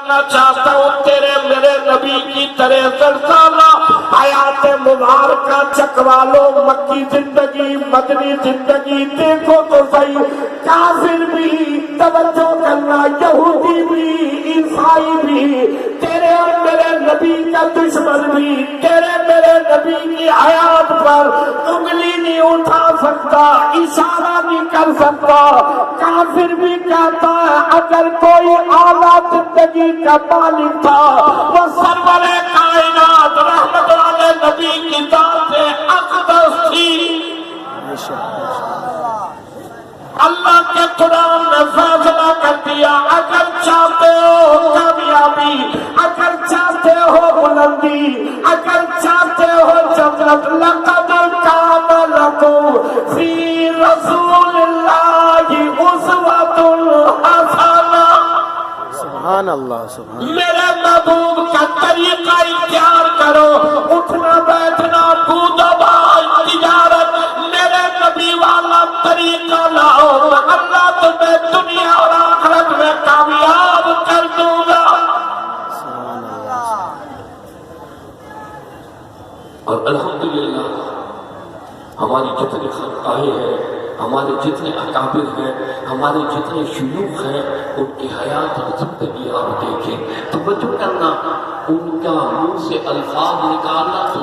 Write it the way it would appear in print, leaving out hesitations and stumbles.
میں چاہتا ہوں تیرے میرے نبی کی طرح زرسانہ حیات مبارکہ چکوا لو، مکی زندگی مدنی زندگی دیکھو تو صحیح، کافر بھی توجہ کرنا، یہودی بھی عیسائی بھی، تیرے اور میرے نبی کا دشمن بھی تیرے میرے نبی کی حیات پر انگلی نہیں اٹھا سکتا، اشارہ نہیں کر سکتا۔ کافر بھی کہتا ہے اگر کوئی اعلیٰ زندگی کا مالک تھا وہ سرور کائنات رحمت والے نبی کی ذات سے اقدس تھی۔ اللہ کے قرآن نے فیصلہ کر دیا، اگر چاہتے ہو کامیابی، اگر چاہتے ہو بلندی، اگر چاہتے ہو جنت، لقد کان لکم فی رسول اللہ اسوۃ حسنہ۔ سبحان اللہ، سبحان اللہ۔ میرے محبوب کا طریقہ اختیار کرو، اٹھنا بیٹھنا بود و باش تجارت، میرے نبی والا طریقہ لاؤ، اللہ تمہیں دنیا اور آخرت میں کامیاب کر دوں گا۔ اور الحمدللہ ہماری جتنے خانقاہیں ہیں، ہمارے جتنے اکابر ہیں، ہمارے جتنے شیوخ ہیں، ان کی حیات اور زندگی آپ دیکھیں، توجہ کرنا، ان کا منہ سے الفاظ نکالنا تو